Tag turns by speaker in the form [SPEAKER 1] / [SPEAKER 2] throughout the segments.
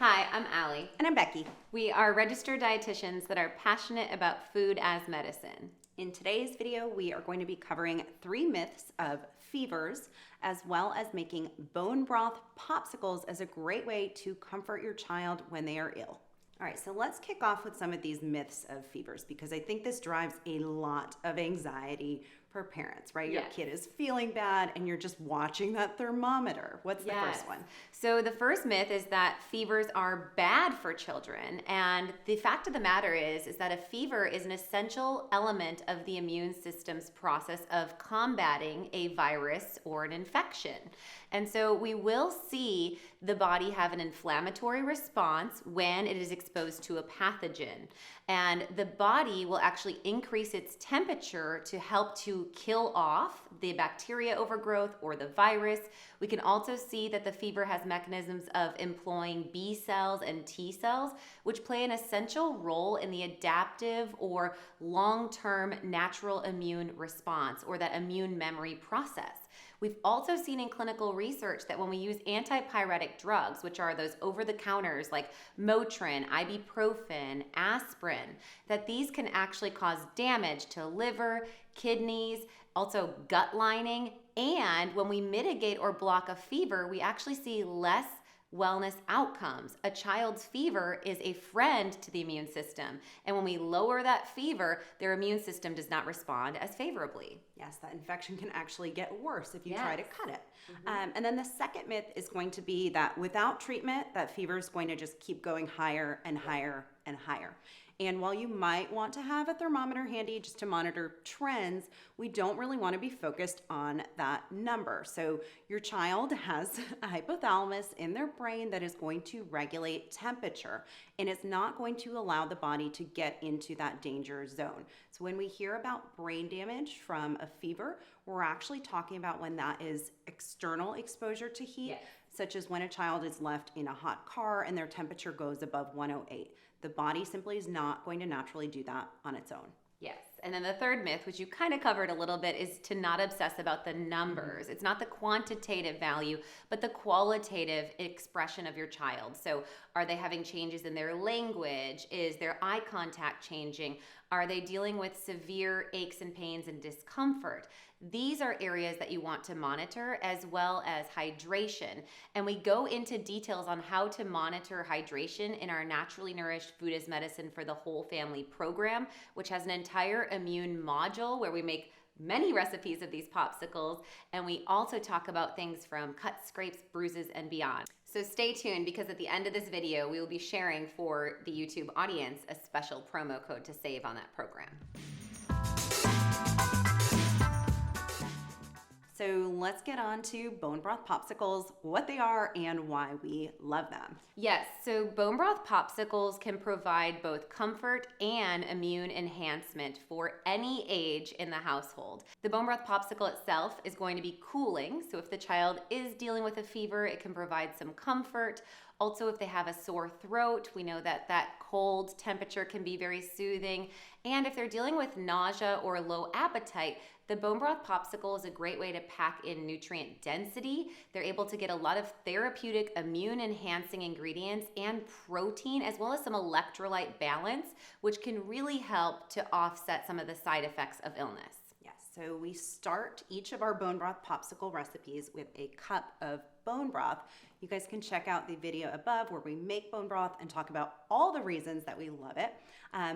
[SPEAKER 1] Hi, I'm Allie.
[SPEAKER 2] And I'm Becky.
[SPEAKER 1] We are registered dietitians that are passionate about food as medicine.
[SPEAKER 2] In today's video, we are going to be covering 3 myths of fevers, as well as making bone broth popsicles as a great way to comfort your child when they are ill. All right, so let's kick off with some of these myths of fevers because I think this drives a lot of anxiety for parents, right? Your kid is feeling bad and you're just watching that thermometer. What's the first one?
[SPEAKER 1] So the first myth is that fevers are bad for children. And the fact of the matter is that a fever is an essential element of the immune system's process of combating a virus or an infection. And so we will see the body have an inflammatory response when it is exposed to a pathogen. And the body will actually increase its temperature to help to kill off the bacteria overgrowth or the virus. We can also see that the fever has mechanisms of employing B cells and T cells, which play an essential role in the adaptive or long-term natural immune response or that immune memory process. We've also seen in clinical research that when we use antipyretic drugs, which are those over-the-counters like Motrin, ibuprofen, aspirin, that these can actually cause damage to liver, kidneys, also gut lining. And when we mitigate or block a fever, we actually see less wellness outcomes. A child's fever is a friend to the immune system. And when we lower that fever, their immune system does not respond as favorably.
[SPEAKER 2] Yes, that infection can actually get worse if you try to cut it. And then the second myth is going to be that without treatment, that fever is going to just keep going higher and higher and higher. And while you might want to have a thermometer handy just to monitor trends, we don't really want to be focused on that number. So your child has a hypothalamus in their brain that is going to regulate temperature, and it's not going to allow the body to get into that danger zone. So when we hear about brain damage from a fever, we're actually talking about when that is external exposure to heat, such as when a child is left in a hot car and their temperature goes above 108. The body simply is not going to naturally do that on its own.
[SPEAKER 1] Yes. And then the third myth, which you kind of covered a little bit, is to not obsess about the numbers. It's not the quantitative value, but the qualitative expression of your child. So are they having changes in their language? Is their eye contact changing? Are they dealing with severe aches and pains and discomfort? These are areas that you want to monitor, as well as hydration. And we go into details on how to monitor hydration in our Naturally Nourished Food as Medicine for the Whole Family program, which has an entire immune module where we make many recipes of these popsicles. And we also talk about things from cuts, scrapes, bruises, and beyond. So stay tuned, because at the end of this video, we will be sharing for the YouTube audience a special promo code to save on that program.
[SPEAKER 2] So let's get on to bone broth popsicles, what they are and why we love them.
[SPEAKER 1] Yes, so bone broth popsicles can provide both comfort and immune enhancement for any age in the household. The bone broth popsicle itself is going to be cooling, so if the child is dealing with a fever, it can provide some comfort. Also, if they have a sore throat, we know that that cold temperature can be very soothing. And if they're dealing with nausea or low appetite, the bone broth popsicle is a great way to pack in nutrient density. They're able to get a lot of therapeutic immune enhancing ingredients and protein, as well as some electrolyte balance, which can really help to offset some of the side effects of illness.
[SPEAKER 2] So we start each of our bone broth popsicle recipes with a cup of bone broth. You guys can check out the video above where we make bone broth and talk about all the reasons that we love it.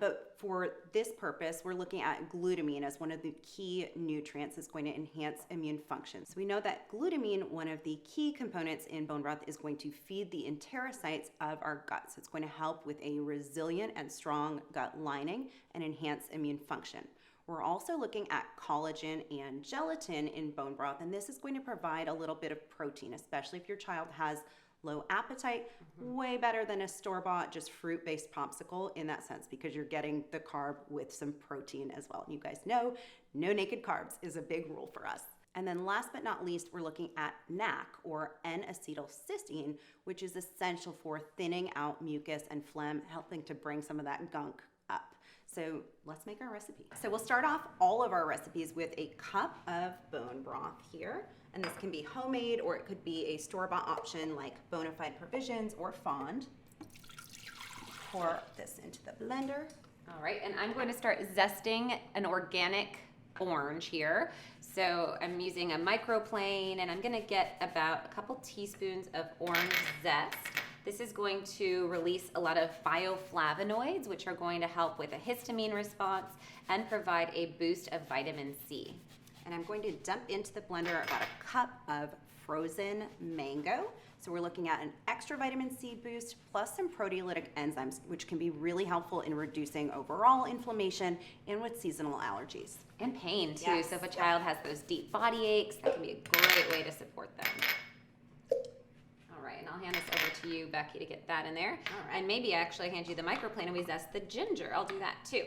[SPEAKER 2] But for this purpose, we're looking at glutamine as one of the key nutrients that's going to enhance immune function. So we know that glutamine, one of the key components in bone broth, is going to feed the enterocytes of our gut. So it's going to help with a resilient and strong gut lining and enhance immune function. We're also looking at collagen and gelatin in bone broth, and this is going to provide a little bit of protein, especially if your child has low appetite. Way better than a store-bought, just fruit-based popsicle in that sense, because you're getting the carb with some protein as well. And you guys know, no naked carbs is a big rule for us. And then last but not least, we're looking at NAC, or N-acetylcysteine, which is essential for thinning out mucus and phlegm, helping to bring some of that gunk up. So let's make our recipe. So we'll start off all of our recipes with a cup of bone broth here. And this can be homemade, or it could be a store-bought option like Bonafide Provisions or Fond. pour this into the blender.
[SPEAKER 1] All right, and I'm going to start zesting an organic orange here. So I'm using a microplane, and I'm going to get about a couple teaspoons of orange zest. This is going to release a lot of bioflavonoids, which are going to help with a histamine response and provide a boost of vitamin C.
[SPEAKER 2] And I'm going to dump into the blender about a cup of frozen mango. So we're looking at an extra vitamin C boost plus some proteolytic enzymes, which can be really helpful in reducing overall inflammation and with seasonal allergies.
[SPEAKER 1] And pain too.
[SPEAKER 2] Yes.
[SPEAKER 1] So if a child has those deep body aches, that can be a great way to support them. All right, and I'll hand this over to you, Becky, to get that in there.
[SPEAKER 2] All right.
[SPEAKER 1] And maybe actually I hand you the microplane and we zest the ginger. I'll do that too.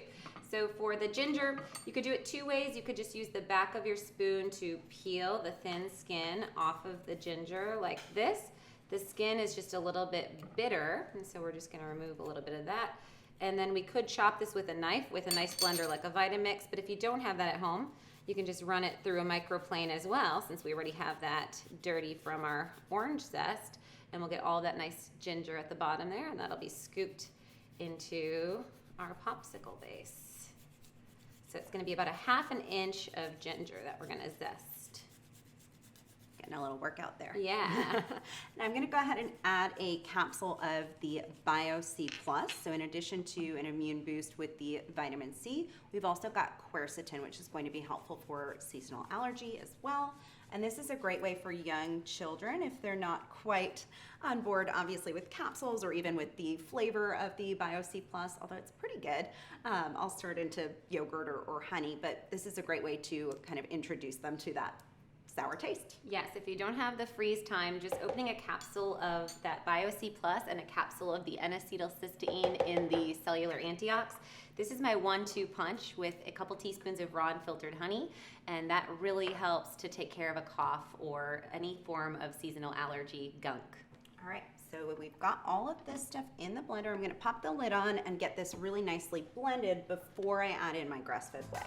[SPEAKER 1] So for the ginger, you could do it two ways. You could just use the back of your spoon to peel the thin skin off of the ginger like this. The skin is just a little bit bitter, and so we're just gonna remove a little bit of that. And then we could chop this with a knife with a nice blender like a Vitamix, but if you don't have that at home, you can just run it through a microplane as well, since we already have that dirty from our orange zest. And we'll get all that nice ginger at the bottom there, and that'll be scooped into our popsicle base. So it's gonna be about a half an inch of ginger that we're gonna zest.
[SPEAKER 2] Getting a little workout there.
[SPEAKER 1] Yeah.
[SPEAKER 2] Now I'm going to go ahead and add a capsule of the Bio C+. So in addition to an immune boost with the vitamin C, we've also got quercetin, which is going to be helpful for seasonal allergy as well. And this is a great way for young children if they're not quite on board, obviously, with capsules or even with the flavor of the Bio C+, although it's pretty good. I'll stir it into yogurt or honey, but this is a great way to kind of introduce them to that sour taste.
[SPEAKER 1] Yes, if you don't have the freeze time, just opening a capsule of that Bio C+ and a capsule of the N-acetylcysteine in the cellular antiox. This is my 1-2 punch with a couple teaspoons of raw and filtered honey, and that really helps to take care of a cough or any form of seasonal allergy gunk.
[SPEAKER 2] All right, so we've got all of this stuff in the blender. I'm going to pop the lid on and get this really nicely blended before I add in my grass-fed whey.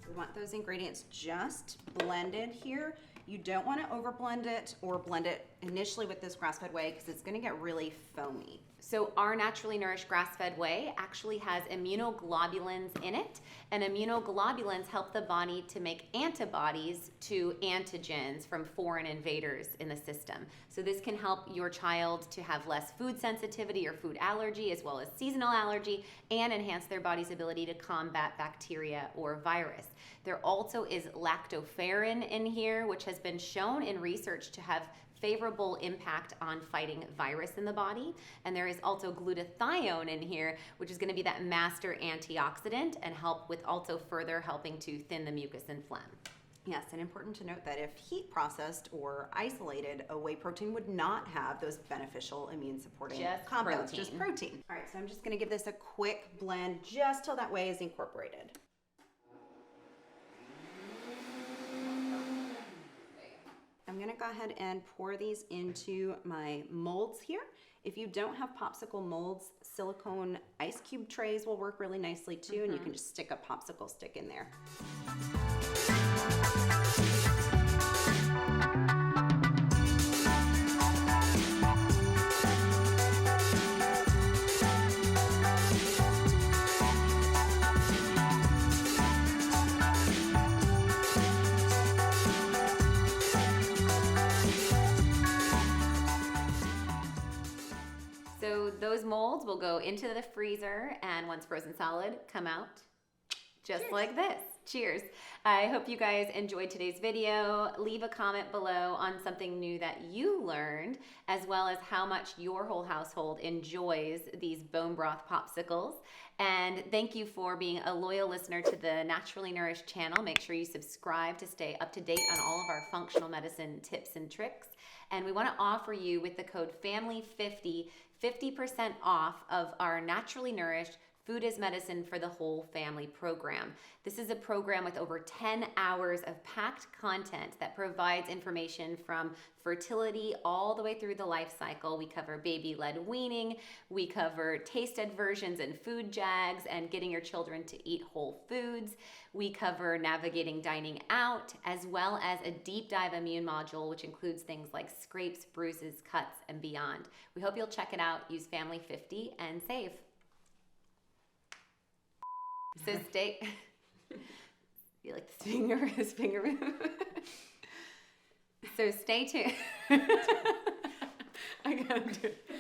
[SPEAKER 2] We want those ingredients just blended here. You don't want to overblend it or blend it initially with this grass-fed whey because it's going to get really foamy.
[SPEAKER 1] So our naturally nourished grass-fed whey actually has immunoglobulins in it, and immunoglobulins help the body to make antibodies to antigens from foreign invaders in the system. So this can help your child to have less food sensitivity or food allergy as well as seasonal allergy and enhance their body's ability to combat bacteria or virus. There also is lactoferrin in here, which has been shown in research to have favorable impact on fighting virus in the body. And there is also glutathione in here, which is going to be that master antioxidant and help with also further helping to thin the mucus and phlegm.
[SPEAKER 2] Yes, and important to note that if heat processed or isolated, a whey protein would not have those beneficial immune supporting compounds, just protein. All right, so I'm just going to give this a quick blend just till that whey is incorporated. I'm going to go ahead and pour these into my molds here. If you don't have popsicle molds, silicone ice cube trays will work really nicely too, and you can just stick a popsicle stick in there.
[SPEAKER 1] So those molds will go into the freezer, and once frozen solid, come out just like this. Cheers. I hope you guys enjoyed today's video. Leave a comment below on something new that you learned, as well as how much your whole household enjoys these bone broth popsicles. And thank you for being a loyal listener to the Naturally Nourished channel. Make sure you subscribe to stay up to date on all of our functional medicine tips and tricks. And we want to offer you with the code FAMILY50 50% off of our Naturally Nourished Food is Medicine for the Whole Family program. This is a program with over 10 hours of packed content that provides information from fertility all the way through the life cycle. We cover baby-led weaning, we cover taste aversions and food jags, and getting your children to eat whole foods. We cover navigating dining out, as well as a deep dive immune module, which includes things like scrapes, bruises, cuts, and beyond. We hope you'll check it out. Use Family50 and save. So stay. You like this finger move? So stay tuned. I gotta do it.